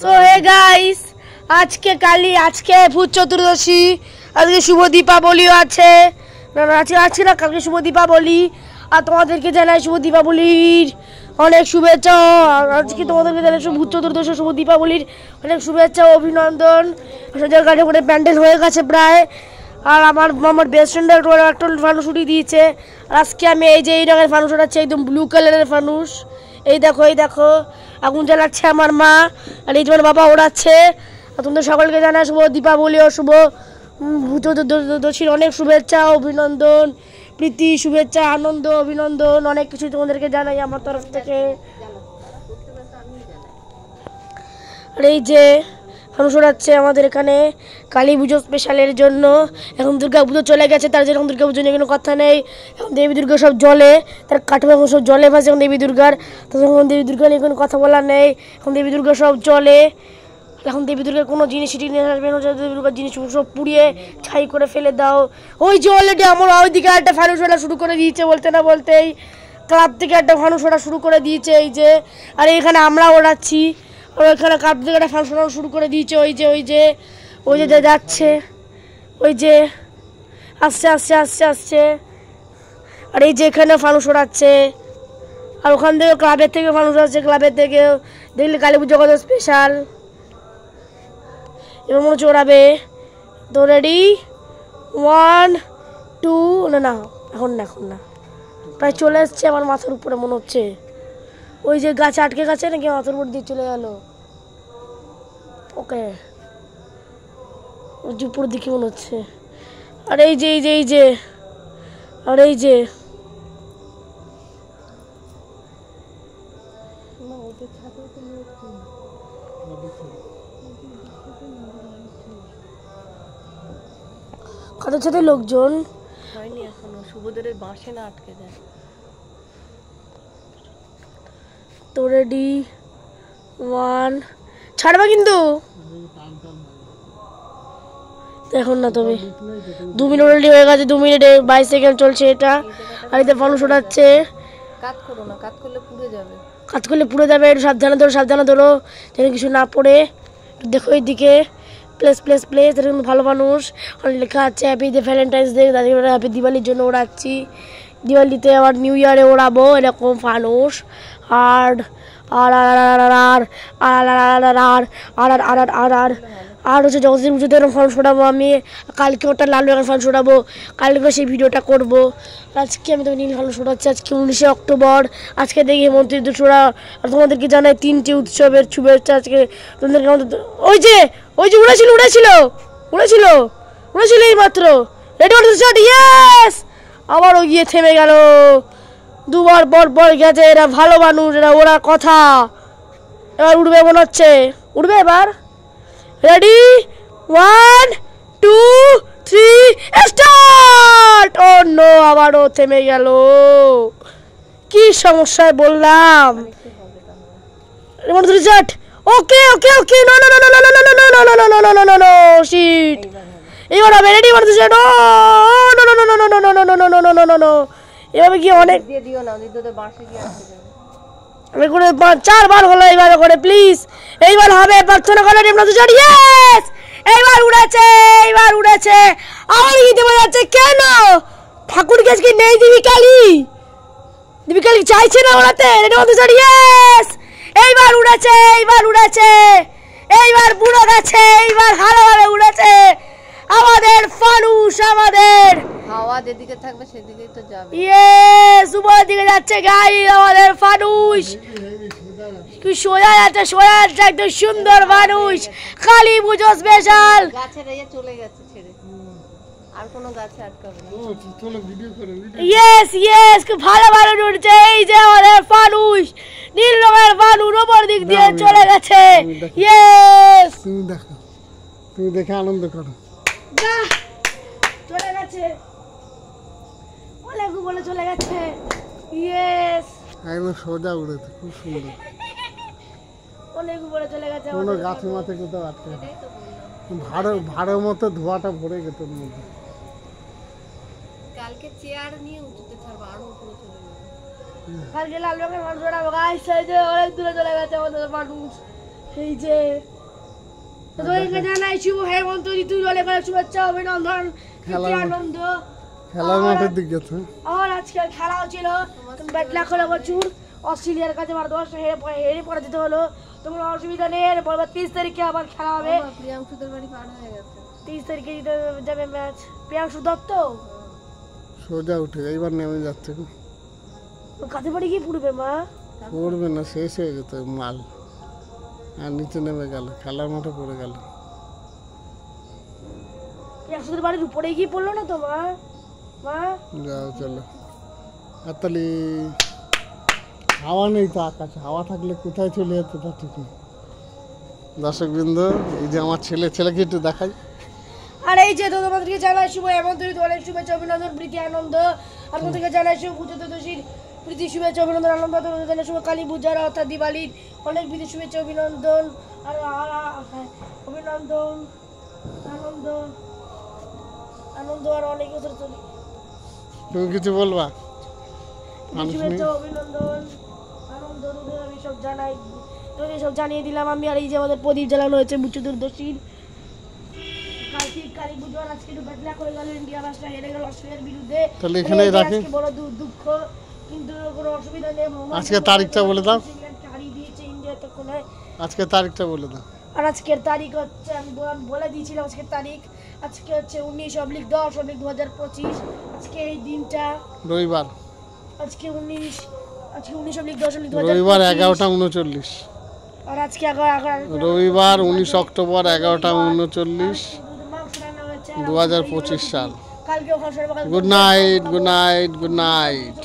So hey guys, আজকে ভূত চতুর্দশী, আজকে শুভ দীপাবলিও আছে। আজকে না, কালকে শুভ দীপাবলি। আর তোমাদেরকে জানাই শুভ দীপাবলির অনেক শুভেচ্ছা। আজকে তোমাদেরকে জানাই ভূত চতুর্দশী, শুভ দীপাবলির অনেক শুভেচ্ছা ও অভিনন্দন। গাড়ি করে প্যান্ডেল হয়ে গেছে প্রায়। আর আমার বেস্ট ফ্রেন্ডের একটা ফানুস উঠিয়ে দিয়েছে। আর আজকে আমি এই রঙের ফানুস উঠাচ্ছি, একদম ব্লু কালারের ফানুস। এই দেখো আগুন জ্বালাচ্ছে আমার মা, আর এই তোমার বাবা ওড়াচ্ছে। আর তোমাদের সকলকে জানাই শুভ দীপাবলি ও শুভ ভূত চতুর্দশীর অনেক শুভেচ্ছা অভিনন্দন, প্রীতি, শুভেচ্ছা, আনন্দ, অভিনন্দন, অনেক কিছু তোমাদেরকে জানাই আমার তরফ থেকে। আর এই যে ফানুস ওড়াচ্ছে আমাদের এখানে কালী পুজো স্পেশালের জন্য। এখন দুর্গা পুজো চলে গেছে, তার জন্য দুর্গা পুজো নিয়ে কোনো কথা নেই। এখন দেবী দুর্গা সব জলে, তার কাঠে এখন সব জলে ভাসে এখন দেবী দুর্গার। তখন দেবী দুর্গা নিয়ে কোনো কথা বলার নেই। এখন দেবী দুর্গা সব জলে। এখন দেবী দুর্গার কোনো জিনিস নিয়ে আসবে না, দেবী দুর্গার জিনিস সব পুড়িয়ে ছাই করে ফেলে দাও। ওই যে অলরেডি আমার ওইদিকে একটা ফানুস ওড়া শুরু করে দিয়েছে, বলতে না বলতেই ক্লাব থেকে একটা ফানুস ওড়া শুরু করে দিয়েছে। এই যে, আর এইখানে আমরা ওড়াচ্ছি। আর ওইখানে কাপ থেকে একটা ফানুস ওড়া শুরু করে দিয়েছে। ওই যে যাচ্ছে, ওই যে আসছে। আর এই যে এখানে ফানুস ওড়াচ্ছে। আর ওখান থেকে ক্লাবের থেকে ফানুস ওড়াচ্ছে, ক্লাবের থেকে দেখলে কালী পুজো কত স্পেশাল। এবার মনে হচ্ছে ওড়াবে। তো রেডি, 1 2, না এখন না, প্রায় চলে এসছে আমার মাথার উপরে মনে হচ্ছে। ওই যে গাছে আটকে গেছে নাকি মাথার উপর দিয়ে চলে গেল। ওকে, উপর দিকে মনে হচ্ছে। আর এই যে কাদের সাথে লোকজন হয়নি এখনো, শুভদের বাঁশে না আটকে যায়। তো রেডি, 1, ছাড়বা কিন্তু এখন না, তবে 2 মিনিট অলরেডি হয়ে গেছে, 2 মিনিট 22 সেকেন্ড চলছে এটা। আর এতে ফানুস ওঠাচ্ছে। কাট করো না, কাট করলে পুড়ে যাবে। একটু সাবধানে ধরো যেন কিছু না পড়ে। দেখো এইদিকে প্লেস এরকম ভালো মানুষ লেখা আছে হ্যাপি ভ্যালেন্টাইন্স ডে, হ্যাপি দিওয়ালির জন্য ওড়াচ্ছি। দিওয়ালিতে আবার নিউ ইয়ারে ওড়াবো এরকম ফানুস। আর আর আর হচ্ছে জগদীশ পুজোতে এরকম ফানুস ওড়াবো আমি। কালকে ওটা লাল রঙের ফানুস ওড়াবো, কালকে সেই ভিডিওটা করবো। আজকে আমি তো নীল ফানুস ওড়াচ্ছি। আজকে 19শে অক্টোবর, আজকে দেখি হেমন্তী দোসরা। আর তোমাদেরকে জানাই 3টি উৎসবের শুভেচ্ছা আজকে তোমাদেরকে। ওই যে উড়েছিল এই মাত্র। Ready, yes! আবারও গিয়ে থেমে গেল। দুবার পর গেছে। এরা ভালো মানুষ, এরা ওরা কথা। এবার উঠবে মনে হচ্ছে, উঠবে এবার। Ready, 1 2 3 start. ও নো, আবারও থেমে গেল। কি সমস্যায় বললাম। Okay, no shit. এবার হবে। Ready, no. এভাবে কি অনেক দিয়ে দিও না, ওদের বাঁশে গিয়ে আটকে যাবে। 4বার হলো, এইবার করে প্লিজ। এইবার হবে, প্রার্থনা করে ইয়েস! এইবার উড়েছে। আমার গীতে বোঝাচ্ছে কেন ঠাকুর আজকে নেই। দেবী কালী চাইছে না ওড়াতে। ইয়েস! এইবার উড়েছে। এইবার বুড়ো গেছে। এইবার ভালোভাবে উড়েছে আমাদের ফানুস। আমাদের হাওয়া যেদিকে থাকবে সেদিকেই তো যাবে। ইয়েস, উপরের দিকে যাচ্ছে গাই আমাদের ফানুস। কি সোজা যাচ্ছে একদম সুন্দর ফানুস। কালী পুজো স্পেশাল। গাছের এই চলে গেছে ছেড়ে, আর কোনো গাছে আটকাবে না। চলো ভিডিও করো। ইয়েস, খুব ভালো উঠছে। এই যে আমাদের ফানুস, নীল রঙের ফানুস উপর দিক দিয়ে চলে গেছে। ইয়েস, তুমি দেখে আনন্দ করো। চলে গেছে, অনেক উপরে চলে গেছে। ইয়েস, একদম সোজা উড়েছে, খুব সুন্দর। অনেক উপরে চলে গেছে। কোনো গাছে মাথে কোথাও আটকে ভাড়ের মতো ধোঁয়াটা ভরে গেছে ওর মধ্যে। কালকে চেয়ার নিয়ে উঠতে থাকবো, আরো উপরে চলে যাবে। কালকে লাল রঙের মানুষ ওড়াবো গাইস। এই যে অনেক দূরে চলে গেছে আমাদের মানুষ। এই যে তোমাদেরকে জানাই শুভ হেমন্ত ঋতুর অনেক অনেক শুভেচ্ছা অভিনন্দন খেলার মাঠ। আনন্দ। খেলার মাঠের দিক গেছে। আর আজকাল খেলাও ছিল ব্যাট লাখ হলো প্রচুর অস্ট্রেলিয়ার কাছে আমার 10 হেরে পড়ে যেতে হলো। তোমার অসুবিধা নেই, এরপর 30 তারিখে আবার খেলা হবে। প্রিয়াংশুদের বাড়ি পার হয়ে গেছে। 30 তারিখে জিতে যাবে ম্যাচ। প্রিয়াংশু দত্ত সোজা উঠে এইবার নেমে যাচ্ছে। কাছে বাড়ি গিয়ে পড়বে মা। পড়বে না, শেষ হয়ে যেত মাল। আর নিচে নেমে গেল, খেলার মাঠে পড়ে গেল। প্রিয়াংশুদের বাড়ির উপরে গিয়ে পড়লো না তো মা? মা যাও চলো। আর তাহলে হাওয়া নেই তো আকাশে, হাওয়া থাকলে কোথায় চলে যেত তা ঠিক নেই। দর্শকবৃন্দ, এই যে আমার ছেলেকে একটু দেখাই। আর এই যে তোমাদেরকে জানাই শুভ হেমন্ত ঋতু অনেক শুভেচ্ছা অভিনন্দন প্রীতি আনন্দ। আর তোমাদেরকে জানাই শুভ পুজো চতুর্দশীর প্রীতি শুভেচ্ছা অভিনন্দন আনন্দ। তোমাদের জানাই শুভ কালী পূজার অর্থাৎ দিওয়ালির অনেক প্রীতি শুভেচ্ছা অভিনন্দন আর অভিনন্দন আনন্দ আনন্দ আর অনেক বছর চলে। তুমি কিছু বলবা? মানুষ নেই। শুভেচ্ছা অভিনন্দন আনন্দ তোদের আমি সব জানাই, তোদের সব জানিয়ে দিলাম আমি। আর এই যে আমাদের প্রদীপ জ্বালানো হয়েছে চতুর্দশীর কালী পুজো। আর আজকে ব্যাটলা করে গেল, ইন্ডিয়া ম্যাচটা হেরে গেল অস্ট্রেলিয়ার বিরুদ্ধে। তাহলে এখানেই রাখি। আজকে বড় দুঃখ, কিন্তু কোনো অসুবিধা নেই। আজকে তারিখটা বলে দাও। ইংল্যান্ডকে হারিয়ে দিয়েছে ইন্ডিয়া তখন। আজকে তারিখটা বলে দাও। আর আজকের তারিখ হচ্ছে আমি বলে দিয়েছিলাম আজকের তারিখ। আজকে হচ্ছে 19/10/2025। আজকে এই দিনটা রবিবার। আজকে 19/10/2025 রবিবার 11টা 39। আর আজকে 11 রবিবার 19 অক্টোবর 11টা 39 2025 সাল। কালকে ওখানে good night, good night, good night.